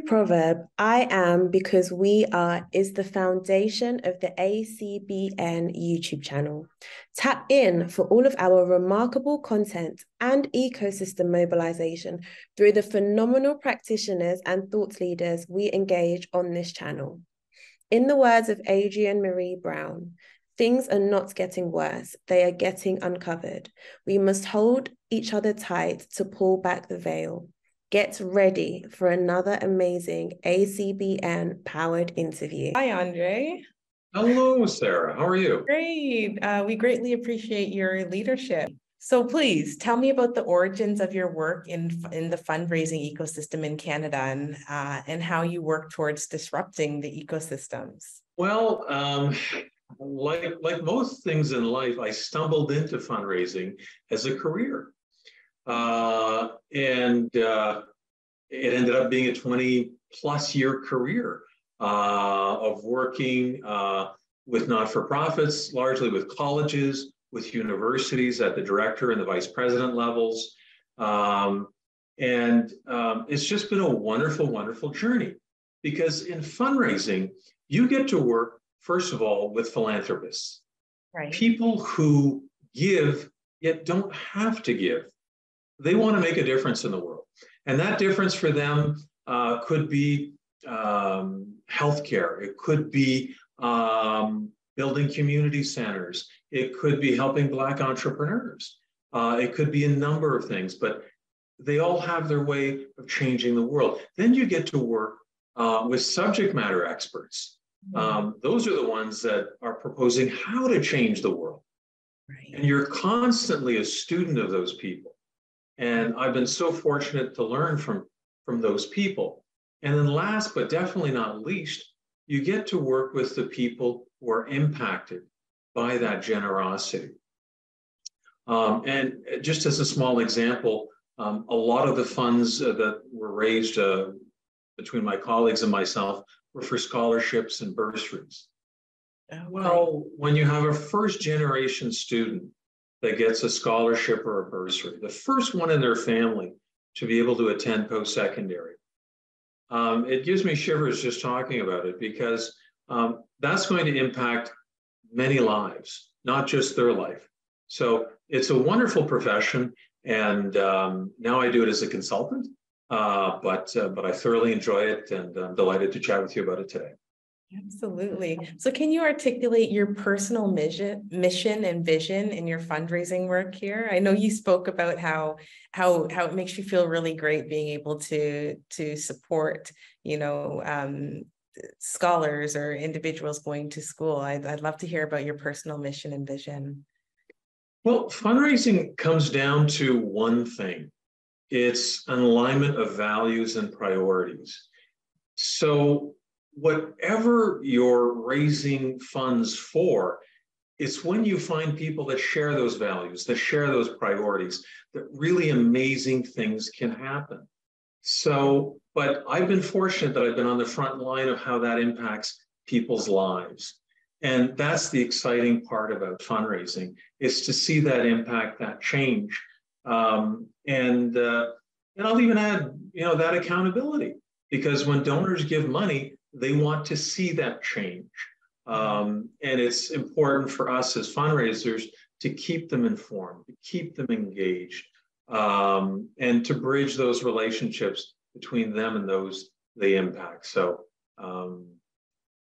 Proverb, I am because we are, is the foundation of the ACBN YouTube channel. Tap in for all of our remarkable content and ecosystem mobilization through the phenomenal practitioners and thought leaders we engage on this channel. In the words of Adrienne Marie Brown, things are not getting worse, they are getting uncovered. We must hold each other tight to pull back the veil. Get ready for another amazing ACBN powered interview. Hi, André. Hello, Sarah. How are you? Great. We greatly appreciate your leadership. So please tell me about the origins of your work in the fundraising ecosystem in Canada and how you work towards disrupting the ecosystems. Well, like most things in life, I stumbled into fundraising as a career. And it ended up being a 20-plus year career of working with not-for-profits, largely with colleges, with universities at the director and the vice president levels. It's just been a wonderful, wonderful journey, because in fundraising, you get to work, first of all, with philanthropists, right? People who give yet don't have to give. They want to make a difference in the world. And that difference for them could be healthcare. It could be building community centers. It could be helping Black entrepreneurs. It could be a number of things, but they all have their way of changing the world. Then you get to work with subject matter experts. Those are the ones that are proposing how to change the world. Right. And you're constantly a student of those people. And I've been so fortunate to learn from those people. And then last, but definitely not least, you get to work with the people who are impacted by that generosity. And just as a small example, a lot of the funds that were raised between my colleagues and myself were for scholarships and bursaries. Okay. Well, when you have a first generation student that gets a scholarship or a bursary, the first one in their family to be able to attend post-secondary, it gives me shivers just talking about it, because that's going to impact many lives, not just their life. So it's a wonderful profession, and now I do it as a consultant, but I thoroughly enjoy it, and I'm delighted to chat with you about it today. Absolutely. So can you articulate your personal mission and vision in your fundraising work here? I know you spoke about how it makes you feel really great being able to support, scholars or individuals going to school. I'd love to hear about your personal mission and vision. Well, fundraising comes down to one thing. It's an alignment of values and priorities. So whatever you're raising funds for, it's when you find people that share those values, that share those priorities, that really amazing things can happen. So, but I've been fortunate that I've been on the front line of how that impacts people's lives. And that's the exciting part about fundraising, is to see that impact, that change. And I'll even add, that accountability, because when donors give money, they want to see that change. And it's important for us as fundraisers to keep them informed, to keep them engaged, and to bridge those relationships between them and those they impact. So,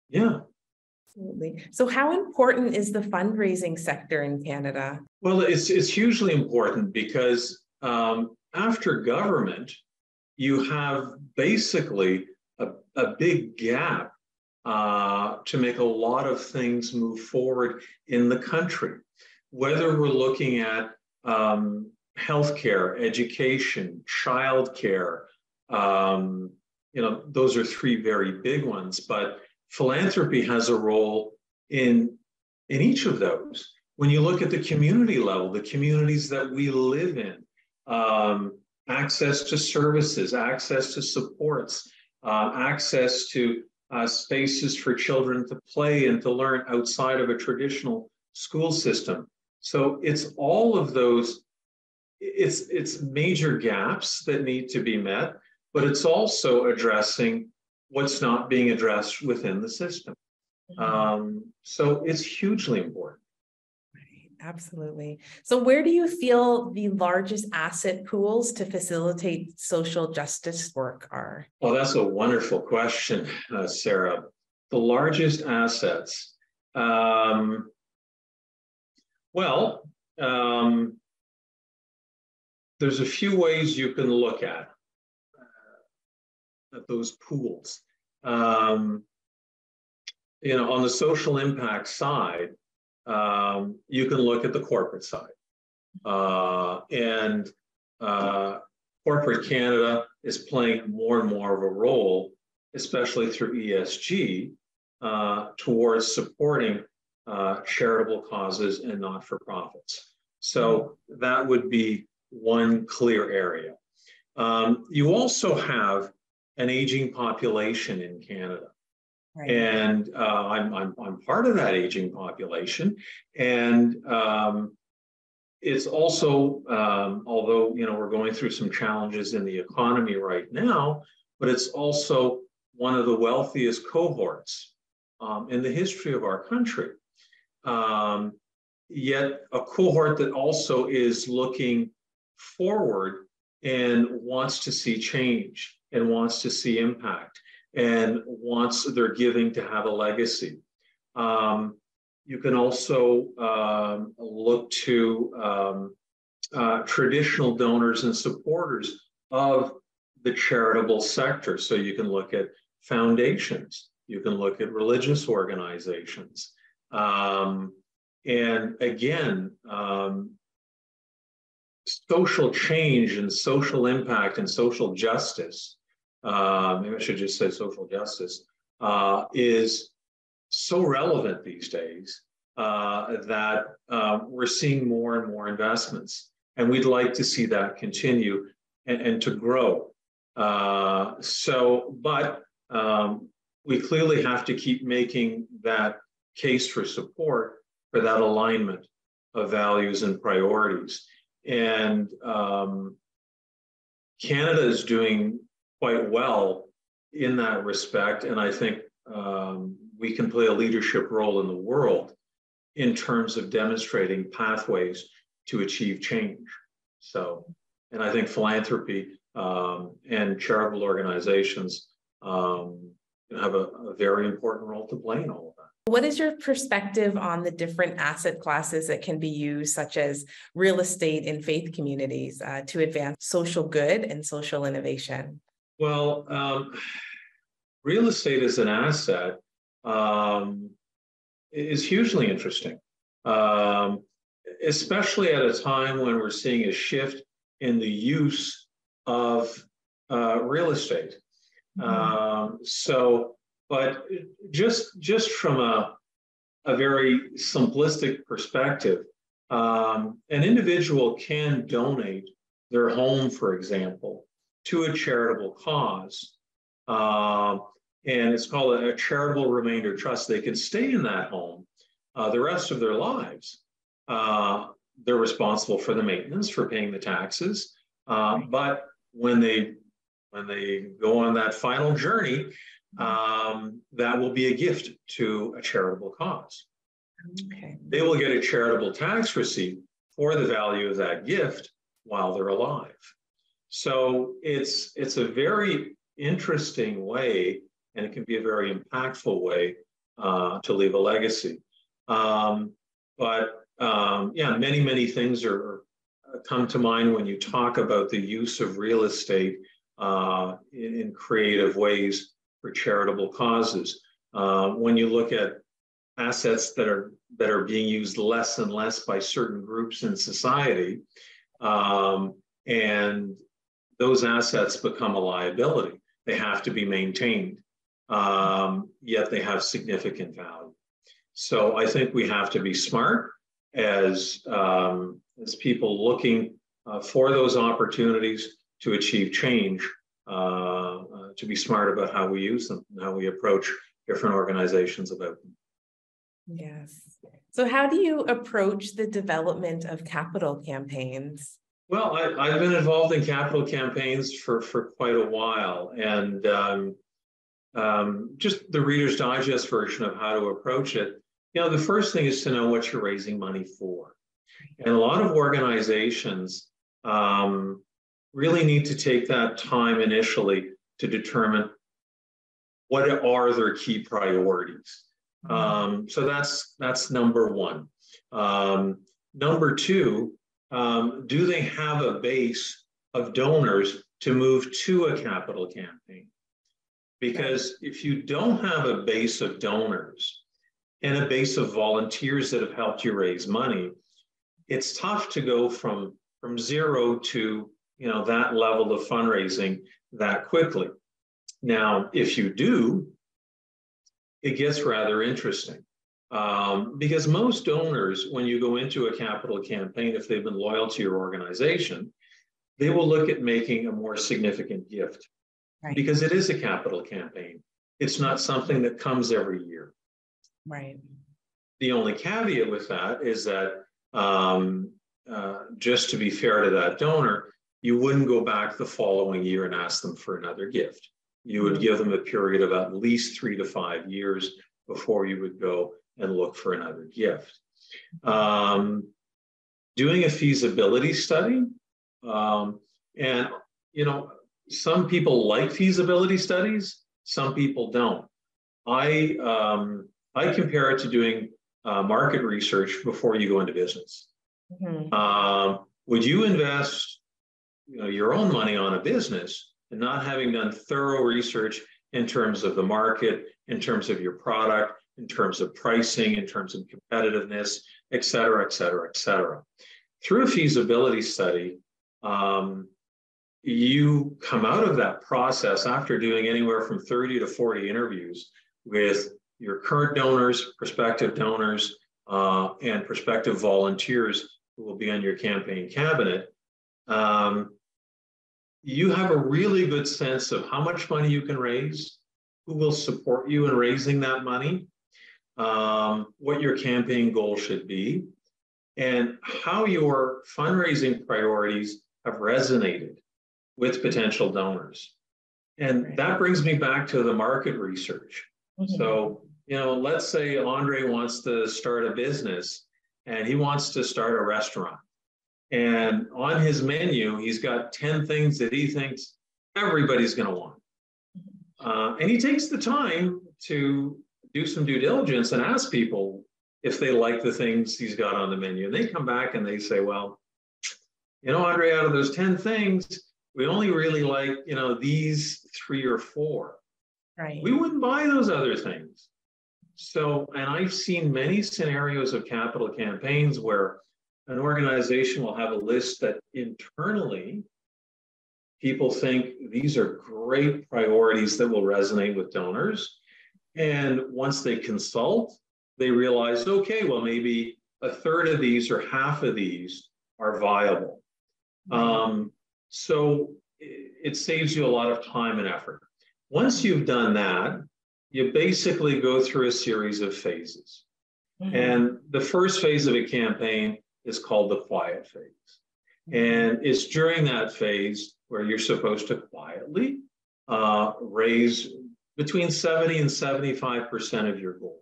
yeah. Absolutely. So how important is the fundraising sector in Canada? Well, it's hugely important, because after government, you have basically a big gap to make a lot of things move forward in the country. Whether we're looking at healthcare, education, childcare, those are three very big ones, but philanthropy has a role in each of those. When you look at the community level, the communities that we live in, access to services, access to supports, access to spaces for children to play and to learn outside of a traditional school system. So it's all of those, it's major gaps that need to be met, but it's also addressing what's not being addressed within the system. So it's hugely important. Absolutely. So where do you feel the largest asset pools to facilitate social justice work are? Well, that's a wonderful question, Sarah. The largest assets. There's a few ways you can look at those pools. On the social impact side, you can look at the corporate side. Corporate Canada is playing more and more of a role, especially through ESG, towards supporting charitable causes and not-for-profits. So that would be one clear area. You also have an aging population in Canada. Right. And I'm part of that aging population. And it's also, although, we're going through some challenges in the economy right now, but it's also one of the wealthiest cohorts in the history of our country. Yet a cohort that also is looking forward and wants to see change and wants to see impact and wants their giving to have a legacy. You can also look to traditional donors and supporters of the charitable sector. So you can look at foundations, you can look at religious organizations. And again, social change and social impact and social justice, maybe I should just say social justice, is so relevant these days that we're seeing more and more investments. And we'd like to see that continue and to grow. But we clearly have to keep making that case for support for that alignment of values and priorities. And Canada is doing quite well in that respect. And I think we can play a leadership role in the world in terms of demonstrating pathways to achieve change. So, and I think philanthropy and charitable organizations have a very important role to play in all of that. What is your perspective on the different asset classes that can be used, such as real estate in faith communities, to advance social good and social innovation? Well, real estate as an asset is hugely interesting, especially at a time when we're seeing a shift in the use of real estate. But just from a very simplistic perspective, an individual can donate their home, for example, to a charitable cause. And it's called a charitable remainder trust. They can stay in that home the rest of their lives. They're responsible for the maintenance, for paying the taxes. But when they go on that final journey, that will be a gift to a charitable cause. Okay. They will get a charitable tax receipt for the value of that gift while they're alive. So it's a very interesting way, and it can be a very impactful way to leave a legacy. Many things come to mind when you talk about the use of real estate in creative ways for charitable causes. When you look at assets that are being used less and less by certain groups in society, and those assets become a liability. They have to be maintained, yet they have significant value. So I think we have to be smart as people looking for those opportunities to achieve change, to be smart about how we use them and how we approach different organizations about them. Yes. So how do you approach the development of capital campaigns? Well, I've been involved in capital campaigns for quite a while, and just the Reader's Digest version of how to approach it. You know, the first thing is to know what you're raising money for. And a lot of organizations really need to take that time initially to determine what are their key priorities. So that's number one. Number two, do they have a base of donors to move to a capital campaign? Because if you don't have a base of donors and a base of volunteers that have helped you raise money, it's tough to go from zero to, you know, that level of fundraising that quickly. Now, if you do, it gets rather interesting. Because most donors, when you go into a capital campaign, if they've been loyal to your organization, they will look at making a more significant gift. Right. Because it is a capital campaign. It's not something that comes every year. Right. The only caveat with that is that just to be fair to that donor, you wouldn't go back the following year and ask them for another gift. You would give them a period of at least 3 to 5 years before you would go and look for another gift. Doing a feasibility study, and you know, some people like feasibility studies, some people don't. I compare it to doing market research before you go into business. Would you invest, you know, your own money on a business and not having done thorough research in terms of the market, in terms of your product, in terms of pricing, in terms of competitiveness, et cetera, et cetera, et cetera? Through a feasibility study, you come out of that process after doing anywhere from 30 to 40 interviews with your current donors, prospective donors, and prospective volunteers who will be on your campaign cabinet. You have a really good sense of how much money you can raise, who will support you in raising that money, what your campaign goal should be, and how your fundraising priorities have resonated with potential donors. And that brings me back to the market research. So, you know, let's say Andre wants to start a business and he wants to start a restaurant. And on his menu, he's got 10 things that he thinks everybody's going to want. And he takes the time to do some due diligence and ask people if they like the things he's got on the menu. And they come back and they say, well, you know, Andre, out of those 10 things, we only really like, you know, these 3 or 4. Right. We wouldn't buy those other things. So, and I've seen many scenarios of capital campaigns where an organization will have a list that internally people think these are great priorities that will resonate with donors. And once they consult, they realize, okay, well, maybe a third of these or half of these are viable. So it saves you a lot of time and effort. Once you've done that, you basically go through a series of phases. And the first phase of a campaign is called the quiet phase. And it's during that phase where you're supposed to quietly raise between 70 and 75% of your goal.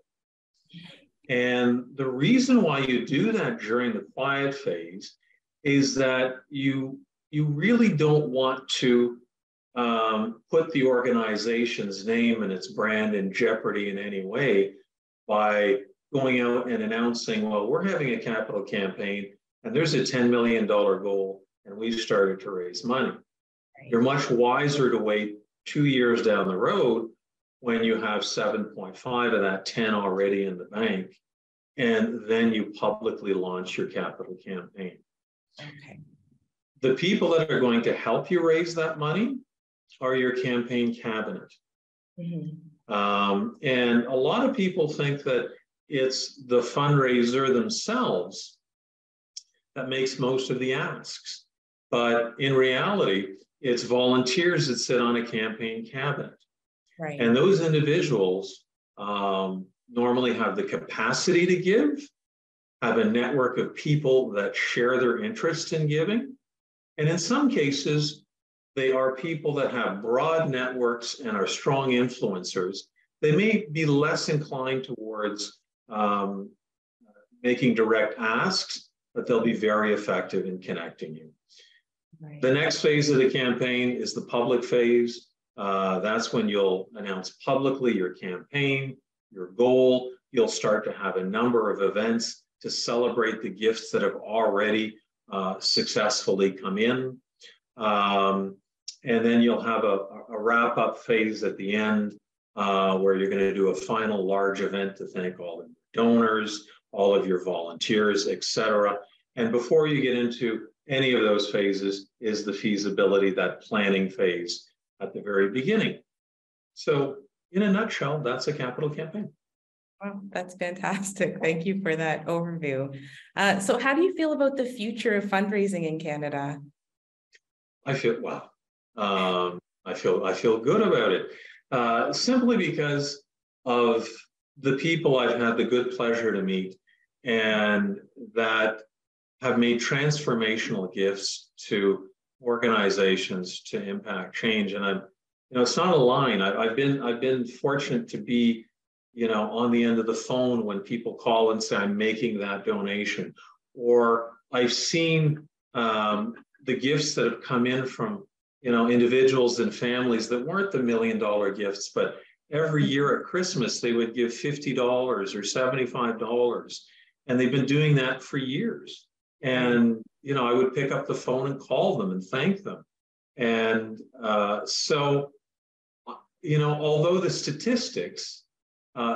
And the reason why you do that during the quiet phase is that you really don't want to put the organization's name and its brand in jeopardy in any way by going out and announcing, well, we're having a capital campaign and there's a $10 million goal and we've started to raise money. Right. You're much wiser to wait 2 years down the road when you have 7.5 of that 10 already in the bank, and then you publicly launch your capital campaign. Okay. The people that are going to help you raise that money are your campaign cabinet. And a lot of people think that it's the fundraiser themselves that makes most of the asks. But in reality, it's volunteers that sit on a campaign cabinet. Right. And those individuals normally have the capacity to give, have a network of people that share their interest in giving, And in some cases, they are people that have broad networks and are strong influencers. They may be less inclined towards making direct asks, but they'll be very effective in connecting you. Right. The next phase of the campaign is the public phase. That's when you'll announce publicly your campaign, your goal. You'll start to have a number of events to celebrate the gifts that have already successfully come in. And then you'll have a wrap-up phase at the end where you're going to do a final large event to thank all of your donors, all of your volunteers, etc. And before you get into any of those phases is the feasibility, that planning phase at the very beginning. So in a nutshell, that's a capital campaign. Wow, that's fantastic. Thank you for that overview. So how do you feel about the future of fundraising in Canada? I feel, wow. I feel good about it, simply because of the people I've had the good pleasure to meet and that have made transformational gifts to organizations to impact change. And I'm, it's not a line. I've been fortunate to be, on the end of the phone when people call and say, I'm making that donation, or I've seen the gifts that have come in from, individuals and families that weren't the $1 million gifts, but every year at Christmas, they would give $50 or $75. And they've been doing that for years. And, I would pick up the phone and call them and thank them. And so, although the statistics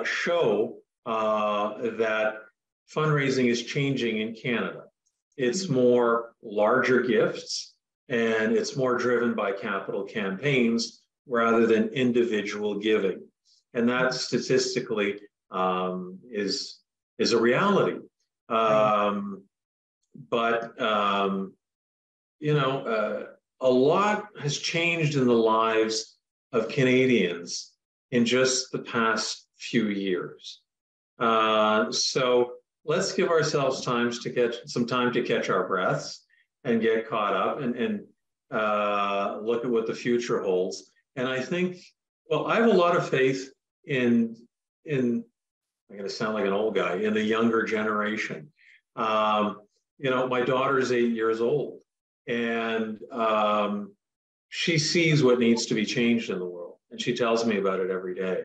show that fundraising is changing in Canada, it's more larger gifts and it's more driven by capital campaigns rather than individual giving. And that statistically is a reality. But a lot has changed in the lives of Canadians in just the past few years. So let's give ourselves time to catch our breaths and get caught up and look at what the future holds. And I think, I have a lot of faith in I'm going to sound like an old guy, in the younger generation. My daughter's 8 years old, and she sees what needs to be changed in the world, and she tells me about it every day.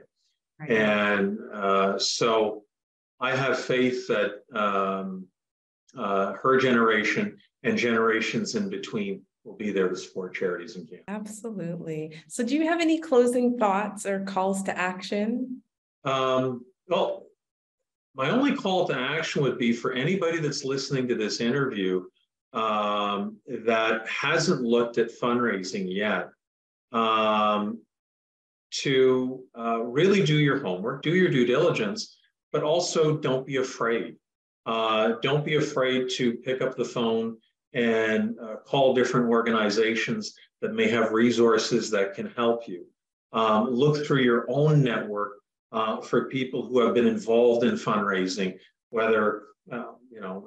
Right. And so I have faith that her generation and generations in between will be there to support charities in Canada. Absolutely. So do you have any closing thoughts or calls to action? Well, my only call to action would be for anybody that's listening to this interview that hasn't looked at fundraising yet, to really do your homework, do your due diligence, but also don't be afraid. Don't be afraid to pick up the phone and call different organizations that may have resources that can help you. Look through your own network for people who have been involved in fundraising, whether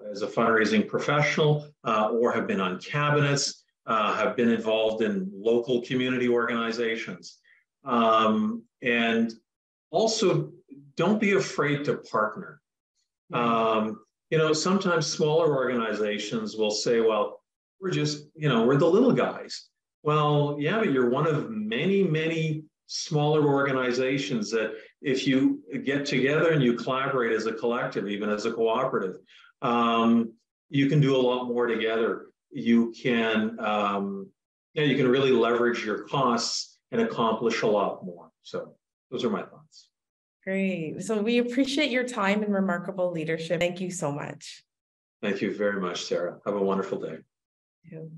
as a fundraising professional or have been on cabinets, have been involved in local community organizations. And also, don't be afraid to partner. Sometimes smaller organizations will say, well, we're just, we're the little guys. Well, yeah, but you're one of many, many smaller organizations that if you get together and you collaborate as a collective, even as a cooperative, you can do a lot more together. You can, you can really leverage your costs and accomplish a lot more. So those are my thoughts. Great. So we appreciate your time and remarkable leadership. Thank you so much. Thank you very much, Sarah. Have a wonderful day. You too.